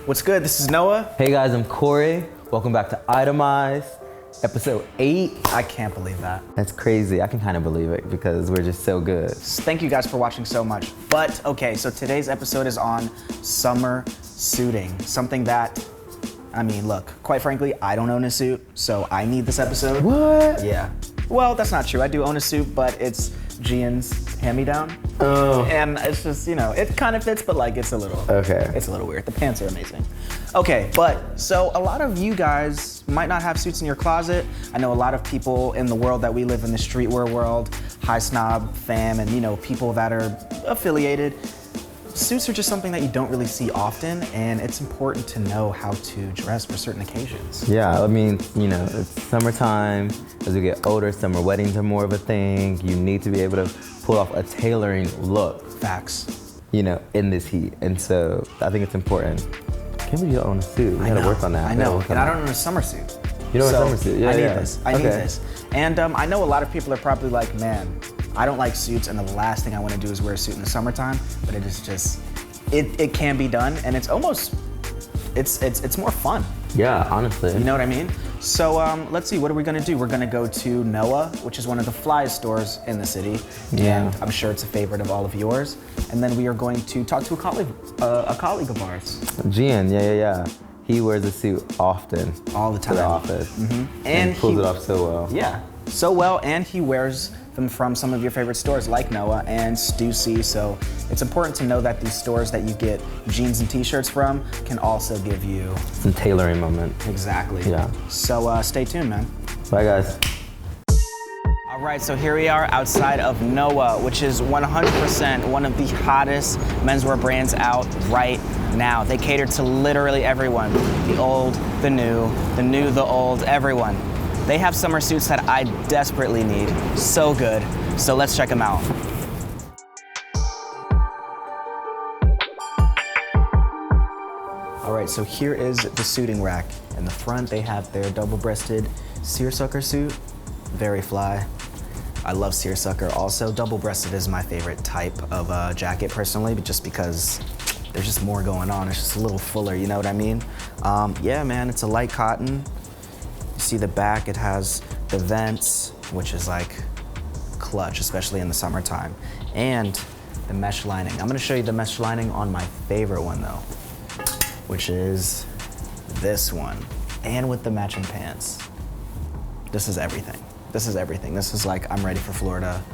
What's good? This is Noah. Hey guys, I'm Corey. Welcome back to Itemized, episode 8. I can't believe that. That's crazy. I can kind of believe it because we're just so good. Thank you guys for watching so much. But okay, so today's episode is on summer suiting. Something that, I mean, look, quite frankly, I don't own a suit, so I need this episode. What? Yeah. Well, that's not true. I do own a suit, but it's Gian's hand-me-down. Oh. And it's just, you know, it kind of fits, but like it's a little weird. The pants are amazing. Okay, but so a lot of you guys might not have suits in your closet. I know a lot of people in the world that we live in, the streetwear world, high snob fam, and you know, people that are affiliated. Suits are just something that you don't really see often, and it's important to know how to dress for certain occasions. Yeah, I mean, you know, it's summertime. As we get older, summer weddings are more of a thing. You need to be able to pull off a tailoring look. Facts. You know, in this heat. And so I think it's important. Can't believe you don't own a suit. You gotta work on that. I know, and I don't own a summer suit. You don't own a summer suit? Yeah, I need yeah. this. I need this. And I know a lot of people are probably like, man, I don't like suits, and the last thing I want to do is wear a suit in the summertime. But it is just, it can be done, and it's almost, it's more fun. Yeah, honestly. You know what I mean? So let's see, what are we gonna do? We're gonna go to Noah, which is one of the flyest stores in the city. Yeah. And I'm sure it's a favorite of all of yours. And then we are going to talk to a colleague of ours. Gian, yeah. He wears a suit often. All the time. To the office. Mm-hmm. And pulls it off so well. Yeah, so well, and he wears them from some of your favorite stores like Noah and Stussy. So it's important to know that these stores that you get jeans and t-shirts from can also give you some tailoring moment. Exactly. Yeah. So stay tuned, man. Bye, guys. All right, so here we are outside of Noah, which is 100% one of the hottest menswear brands out right now. They cater to literally everyone, the old, the new, the old, everyone. They have summer suits that I desperately need. So good. So let's check them out. All right, so here is the suiting rack. In the front, they have their double-breasted seersucker suit. Very fly. I love seersucker also. Double-breasted is my favorite type of jacket personally, but just because there's just more going on. It's just a little fuller, you know what I mean? Yeah, man, it's a light cotton. You see the back, it has the vents, which is like clutch, especially in the summertime. And the mesh lining. I'm gonna show you the mesh lining on my favorite one though, which is this one. And with the matching pants. This is everything. This is everything. This is like, I'm ready for Florida.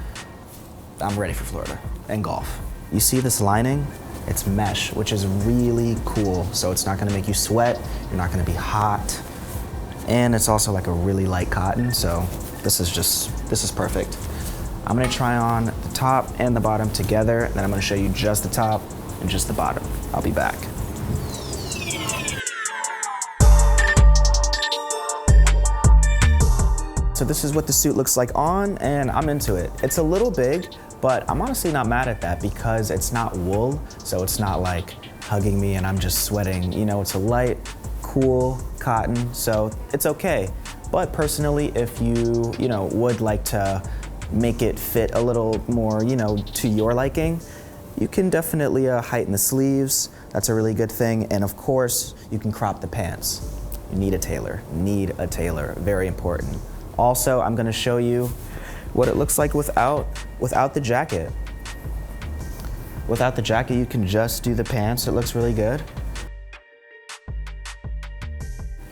I'm ready for Florida and golf. You see this lining? It's mesh, which is really cool. So it's not gonna make you sweat. You're not gonna be hot. And it's also like a really light cotton, so this is perfect. I'm gonna try on the top and the bottom together, and then I'm gonna show you just the top and just the bottom. I'll be back. So this is what the suit looks like on, and I'm into it. It's a little big, but I'm honestly not mad at that because it's not wool, so it's not like hugging me and I'm just sweating. You know, it's a light, cool cotton, so it's okay. But personally, if you would like to make it fit a little more, you know, to your liking, you can definitely heighten the sleeves. That's a really good thing. And of course, you can crop the pants. You need a tailor, very important. Also, I'm gonna show you what it looks like without the jacket. Without the jacket, you can just do the pants. It looks really good.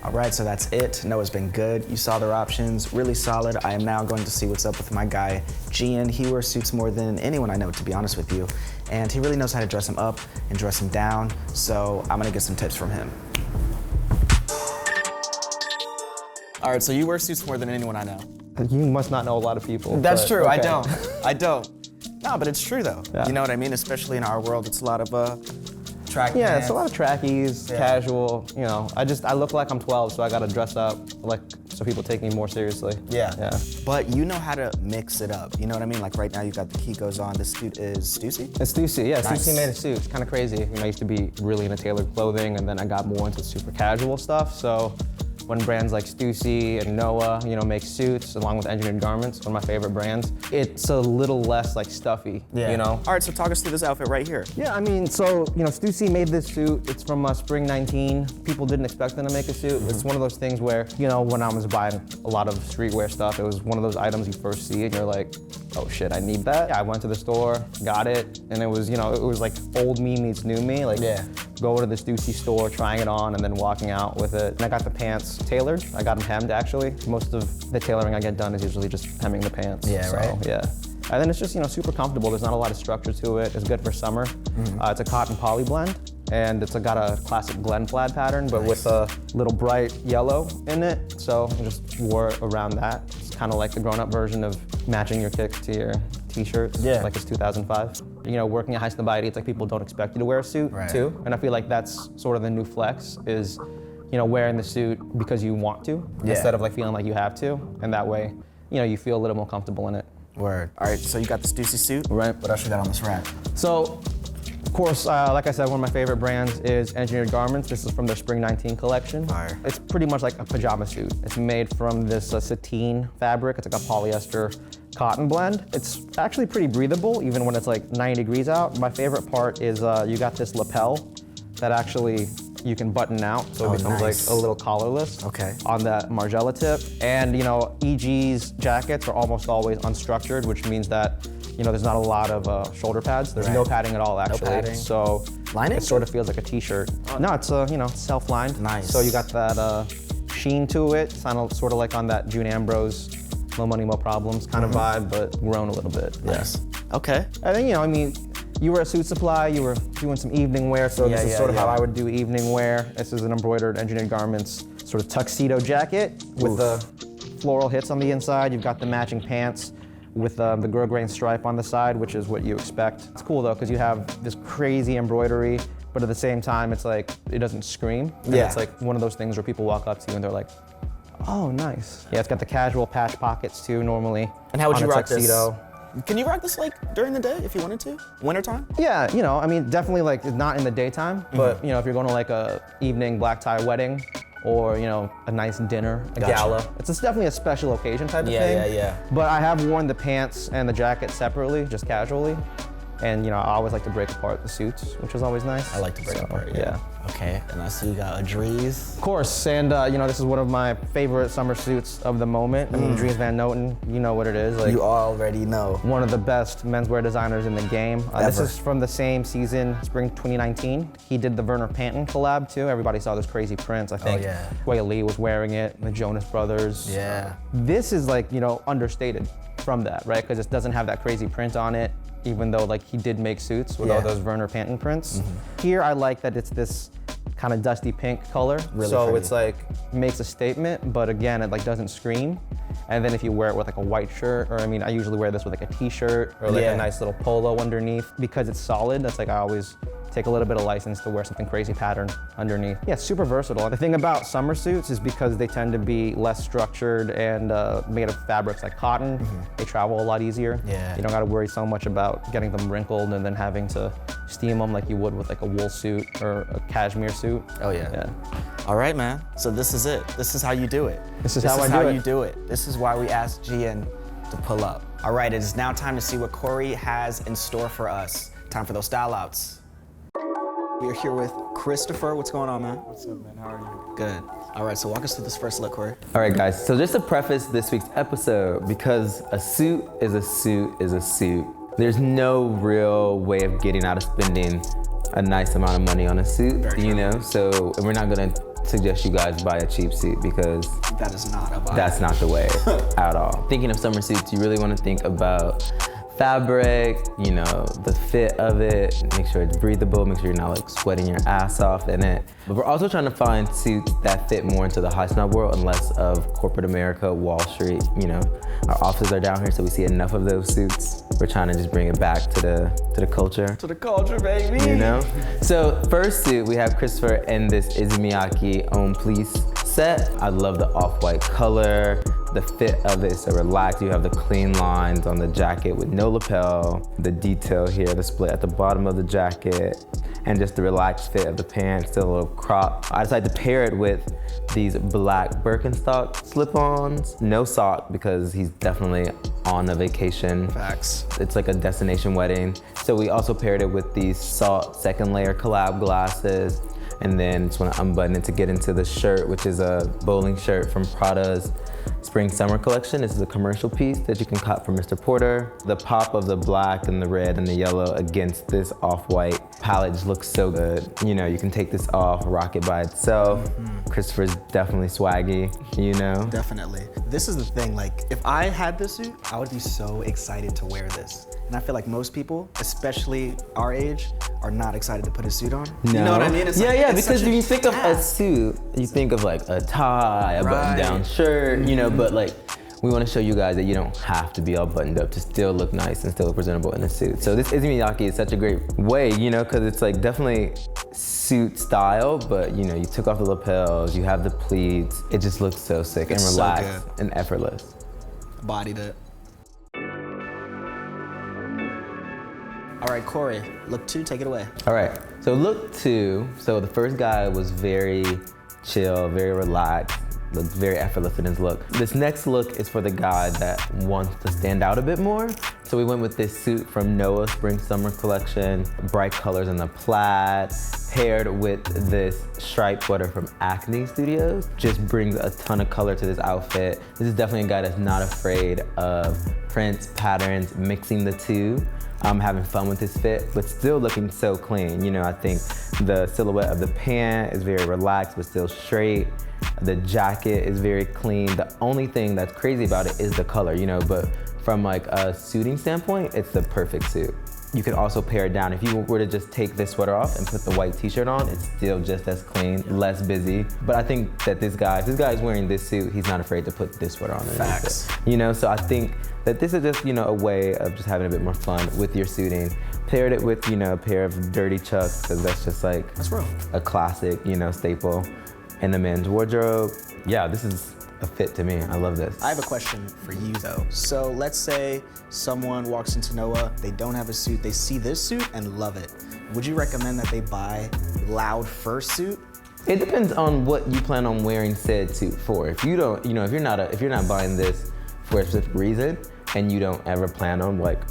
All right, so that's it. Noah's been good. You saw their options, really solid. I am now going to see what's up with my guy, Gian. He wears suits more than anyone I know, to be honest with you. And he really knows how to dress them up and dress them down. So I'm gonna get some tips from him. All right, so you wear suits more than anyone I know. You must not know a lot of people. That's true, okay. I don't. No, but it's true though. Yeah. You know what I mean? Especially in our world, it's a lot of track Yeah, pants. it's a lot of trackies, casual, you know. I look like I'm 12, so I gotta dress up like so people take me more seriously. Yeah. But you know how to mix it up. You know what I mean? Like right now you got the Kikos on. This suit is Stussy? It's Stussy, yeah. Nice. Stussy made a suit. It's kind of crazy. You know, I used to be really into tailored clothing, and then I got more into super casual stuff. So when brands like Stussy and Noah, make suits along with engineered garments, one of my favorite brands. It's a little less like stuffy, All right, so talk us through this outfit right here. Yeah, I mean, so, Stussy made this suit. It's from spring 19. People didn't expect them to make a suit. It's one of those things where, when I was buying a lot of streetwear stuff, it was one of those items you first see and you're like, oh shit, I need that. Yeah, I went to the store, got it, and it was, it was like old me meets new me. Like, go to the Stussy store, trying it on, and then walking out with it. And I got the pants tailored. I got them hemmed, actually. Most of the tailoring I get done is usually just hemming the pants. Yeah, right? Yeah. And then it's just, super comfortable. There's not a lot of structure to it. It's good for summer. It's a cotton poly blend, and it's got a classic Glen plaid pattern, but with a little bright yellow in it. So I just wore it around that. It's kind of like the grown-up version of matching your kicks to your t-shirts, like it's 2005. Working at Highsnobiety, it's like people don't expect you to wear a suit too. And I feel like that's sort of the new flex is, wearing the suit because you want to, instead of like feeling like you have to. And that way, you feel a little more comfortable in it. Word. All right, so you got the Stussy suit. Right. What else you got on this rack? So, of course, like I said, one of my favorite brands is Engineered Garments. This is from their Spring 19 collection. Fire. It's pretty much like a pajama suit. It's made from this sateen fabric. It's like a polyester cotton blend. It's actually pretty breathable, even when it's like 90 degrees out. My favorite part is you got this lapel that actually you can button out, so it becomes like a little collarless on that Margiela tip. And EG's jackets are almost always unstructured, which means that there's not a lot of shoulder pads. There's no padding at all, actually. No padding. So lining? It sort of feels like a t-shirt. No, it's self-lined. Nice. So you got that sheen to it, sort of like on that June Ambrose, no money, no problems kind of vibe, but grown a little bit. Yes. Okay. I think, you were a Suit Supply, you were doing some evening wear, so this is sort of how I would do evening wear. This is an embroidered Engineered Garments sort of tuxedo jacket with the floral hits on the inside. You've got the matching pants with the grosgrain stripe on the side, which is what you expect. It's cool though, because you have this crazy embroidery, but at the same time, it's like, it doesn't scream. And it's like one of those things where people walk up to you and they're like, oh, nice. Yeah, it's got the casual patch pockets too, normally. And how would you rock tuxedo. this? Can you rock this like during the day if you wanted to? Wintertime? Yeah, definitely like not in the daytime, but if you're going to like a evening black tie wedding or a nice dinner, a gala. It's definitely a special occasion type of thing. Yeah. But I have worn the pants and the jacket separately, just casually. And I always like to break apart the suits, which is always nice. I like to break apart, yeah. Okay, and I see you got a Dries. Of course, and this is one of my favorite summer suits of the moment. I mean, Dries Van Noten, you know what it is. Like, You already know. one of the best menswear designers in the game. This is from the same season, spring 2019. He did the Werner Panton collab too. Everybody saw those crazy prints. I think Wei Lee was wearing it, the Jonas Brothers. Yeah. This is like, understated from that, right? Because it doesn't have that crazy print on it, even though like he did make suits with all those Werner Panton prints. Here I like that it's this kind of dusty pink color. Really so pretty. it's like, makes a statement, but again, it like doesn't scream. And then if you wear it with like a white shirt, or I usually wear this with like a t-shirt or like a nice little polo underneath. Because it's solid, that's like I always take a little bit of license to wear something crazy pattern underneath. Yeah, it's super versatile. The thing about summer suits is because they tend to be less structured and made of fabrics like cotton, they travel a lot easier. Yeah. You don't gotta worry so much about getting them wrinkled and then having to steam them like you would with like a wool suit or a cashmere suit. Oh yeah. All right, man. So this is it. This is how you do it. This is how I do it. you do it. This is why we asked Gian to pull up. All right, it is now time to see what Corey has in store for us. Time for those style outs. We are here with Christopher. What's going on, man? What's up, man? How are you? Good. All right, so walk us through this first look, Corey. All right, guys, so just to preface this week's episode, because a suit is a suit is a suit, there's no real way of getting out of spending a nice amount of money on a suit, so we're not gonna suggest you guys buy a cheap suit because that is not a vibe. That's not the way at all. Thinking of summer suits, you really wanna think about fabric, the fit of it, make sure it's breathable, make sure you're not like sweating your ass off in it. But we're also trying to find suits that fit more into the high snob world and less of corporate America, Wall Street, Our offices are down here, so we see enough of those suits. We're trying to just bring it back to the culture. To the culture, baby. So first suit, we have Christopher in this Itemized Own Please set. I love the off-white color. The fit of it is so relaxed. You have the clean lines on the jacket with no lapel, the detail here, the split at the bottom of the jacket, and just the relaxed fit of the pants, still a little crop. I decided to pair it with these black Birkenstock slip-ons. No sock because he's definitely on a vacation. Facts. It's like a destination wedding. So we also paired it with these Salt second layer collab glasses. And then just want to unbutton it to get into the shirt, which is a bowling shirt from Prada's Spring Summer collection. This is a commercial piece that you can cop from Mr. Porter. The pop of the black and the red and the yellow against this off-white palette just looks so good. You know, you can take this off, rock it by itself. Christopher's definitely swaggy, you know? Definitely. This is the thing, like, if I had this suit, I would be so excited to wear this. And I feel like most people, especially our age, are not excited to put a suit on. No. You know what I mean? It's yeah, like, yeah, it's because such when you think of a task. suit, you think of like a tie, a button-down shirt, you know, but like, we want to show you guys that you don't have to be all buttoned up to still look nice and still look presentable in a suit. So this Itemized is such a great way, you know, because it's like definitely suit style, but you know, you took off the lapels, you have the pleats. It just looks so sick and It's so relaxed good. and effortless. Bodied it. All right, Corey, look 2, take it away. All right, so look 2. So the first guy was very chill, very relaxed, looked very effortless in his look. This next look is for the guy that wants to stand out a bit more. So we went with this suit from Noah's Spring Summer collection, bright colors in the plaid, paired with this striped sweater from Acne Studios. Just brings a ton of color to this outfit. This is definitely a guy that's not afraid of prints, patterns, mixing the two. Having fun with his fit, but still looking so clean. You know, I think the silhouette of the pant is very relaxed, but still straight. The jacket is very clean. The only thing that's crazy about it is the color, you know, but from like a suiting standpoint, it's the perfect suit. You can also pair it down. If you were to just take this sweater off and put the white t-shirt on, it's still just as clean, less busy. But I think that if this guy is wearing this suit, he's not afraid to put this sweater on. Facts. You know, so I think that this is just, you know, a way of just having a bit more fun with your suiting. Paired it with, you know, a pair of dirty chucks, because that's just like That's real. a classic, you know, staple in the men's wardrobe. Yeah, this is a fit to me. I love this. I have a question for you though. So let's say someone walks into Noah, they don't have a suit, they see this suit and love it. Would you recommend that they buy Loud first suit? It depends on what you plan on wearing said suit for. If you don't, you know, if you're not buying this for a specific reason and you don't ever plan on like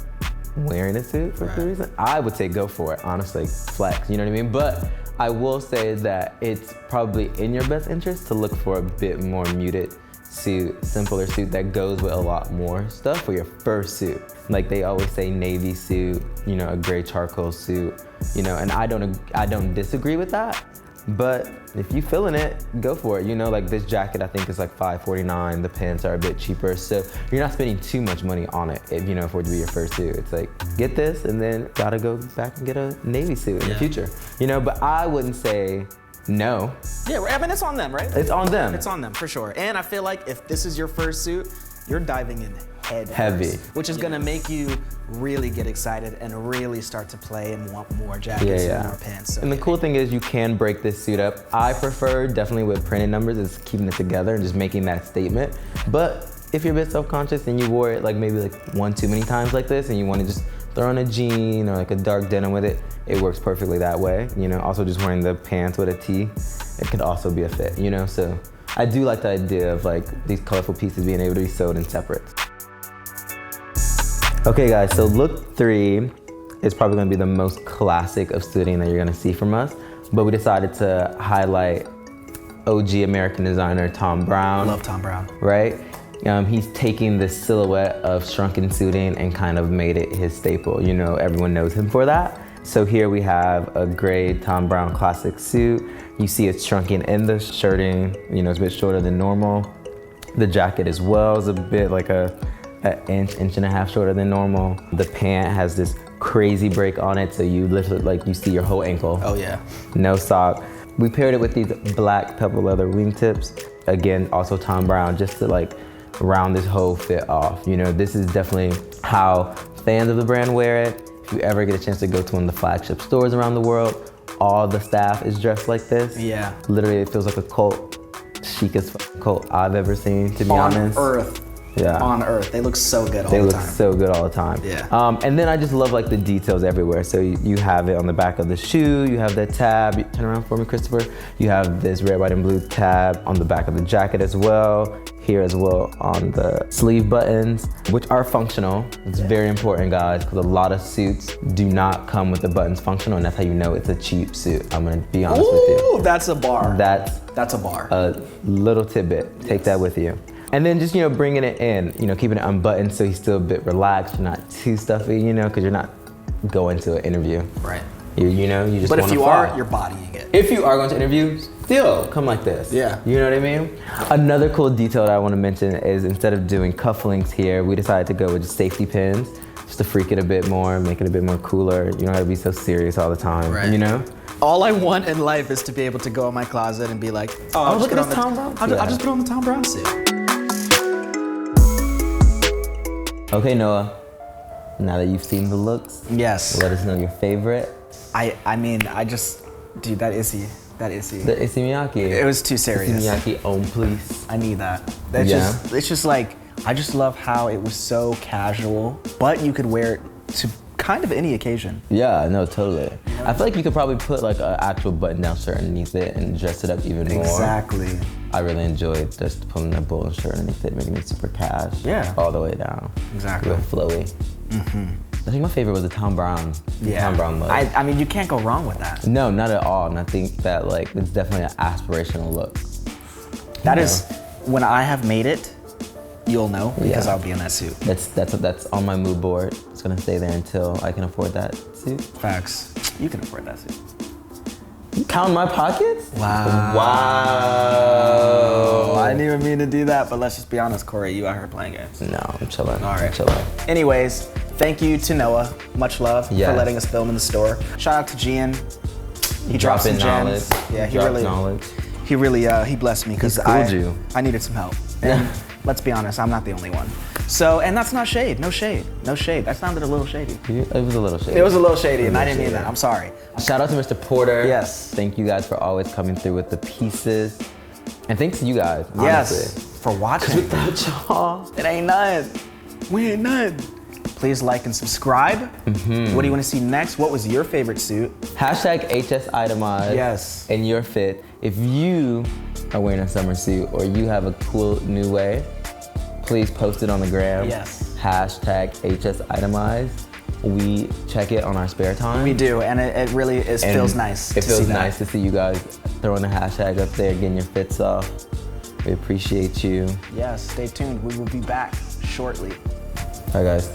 wearing a suit for a reason, I would say go for it, honestly, flex, you know what I mean? But I will say that it's probably in your best interest to look for a bit more muted suit, simpler suit that goes with a lot more stuff for your first suit. Like they always say navy suit, you know, a gray charcoal suit, you know, and I don't disagree with that. But if you feeling it, go for it. You know, like this jacket I think is like $5.49. The pants are a bit cheaper, so you're not spending too much money on it. If you know, for it to be your first suit, it's like get this and then gotta go back and get a navy suit in the future. You know, but I wouldn't say no. Yeah, I mean, it's on them, right? It's on them. It's on them, for sure. And I feel like if this is your first suit, you're diving in Heavy. first, which is gonna make you really get excited and really start to play and want more jackets and more pants. So And the cool thing is you can break this suit up. I prefer, definitely with printed numbers, is keeping it together and just making that statement. But if you're a bit self-conscious and you wore it like maybe like one too many times like this and you wanna just throw on a jean or like a dark denim with it, it works perfectly that way. You know, also just wearing the pants with a tee, it could also be a fit, you know? So I do like the idea of like these colorful pieces being able to be sewed in separate. Okay guys, so look 3 is probably gonna be the most classic of suiting that you're gonna see from us, but we decided to highlight OG American designer Thom Browne. Love Thom Browne. Right? He's taking this silhouette of shrunken suiting and kind of made it his staple. You know, everyone knows him for that. So here we have a gray Thom Browne classic suit. You see it's shrunken in the shirting, you know, it's a bit shorter than normal. The jacket as well is a bit like an inch and a half shorter than normal. The pant has this crazy break on it, so you lift it like you see your whole ankle. Oh yeah. No sock. We paired it with these black pebble leather wingtips. Again, also Thom Browne, just to like round this whole fit off. You know, this is definitely how fans of the brand wear it. If you ever get a chance to go to one of the flagship stores around the world, all the staff is dressed like this. Yeah. Literally, it feels like a cult chicest coat I've ever seen, to be honest. On Earth. Yeah. On Earth. They look so good all They the look time. so good all the time. Yeah. And then I just love like the details everywhere. So you have it on the back of the shoe, you have that tab, turn around for me, Christopher. You have this red, white, and blue tab on the back of the jacket as well. Here as well on the sleeve buttons, which are functional. It's very important, guys, because a lot of suits do not come with the buttons functional, and that's how you know it's a cheap suit. I'm gonna be honest with you. Ooh, that's a bar. That's a bar. a little tidbit. Take that with you. And then just, bringing it in, keeping it unbuttoned so he's still a bit relaxed, you're not too stuffy, because you're not going to an interview. Right. You just But if wanna you fly. are, you're bodying it. If you are going to interview, still come like this. Yeah. You know what I mean? Another cool detail that I want to mention is instead of doing cufflinks here, we decided to go with just safety pins, just to freak it a bit more, make it a bit more cooler. You don't have to be so serious all the time, Right. All I want in life is to be able to go in my closet and be like, Oh, look at this this Thom Browne suit. I'll just put on the Thom Browne suit. Okay, Noah, now that you've seen the looks, Yes. let us know your favorite. Dude, that Issey. The Issey Miyake. It was too serious. Issey Miyake, please. I need that. Yeah. It's just like, I just love how it was so casual, but you could wear it to kind of any occasion. Yeah, no, totally. I feel like you could probably put like an actual button-down shirt underneath it and dress it up even more. Exactly. I really enjoyed just pulling that bowling shirt underneath it, making it super cash. Yeah. All the way down. Exactly. Real flowy. I think my favorite was the Thom Browne. Yeah. Thom Browne look. I mean, you can't go wrong with that. No, not at all. And I think that like it's definitely an aspirational look. That is, when I have made it, you'll know because Yeah. I'll be in that suit. That's on my mood board. It's gonna stay there until I can afford that suit. Facts. You can afford that suit. You count my pockets? Wow. Wow. I didn't even mean to do that, but let's just be honest, Corey, you out here playing games. No, I'm chilling. All right. I'm chilling. Anyways, thank you to Noah. Much love Yes. for letting us film in the store. Shout out to Gian. He dropped some Dropping gems. knowledge. Yeah, Dropped knowledge. he really he blessed me because He schooled you. I needed some help. And let's be honest, I'm not the only one. So, and that's not shade. No shade. No shade. That sounded a little shady. It was a little shady. It was a little shady, and I little didn't mean shady. that. I'm sorry. Shout out to Mr. Porter. Yes. Thank you guys for always coming through with the pieces. And thanks to you guys, honestly. Yes. For watching. Without y'all, It ain't nothing. We ain't nothing. Please like and subscribe. Mm-hmm. What do you want to see next? What was your favorite suit? Hashtag HS Itemized. Yes. And your fit. If you are wearing a summer suit or you have a cool new way, please post it on the gram. Yes. Hashtag HS Itemized. We check it on our spare time. We do, and it really feels nice. It to feels see that. nice to see you guys throwing the hashtag up there, getting your fits off. We appreciate you. Yes, stay tuned. We will be back shortly. All right, guys.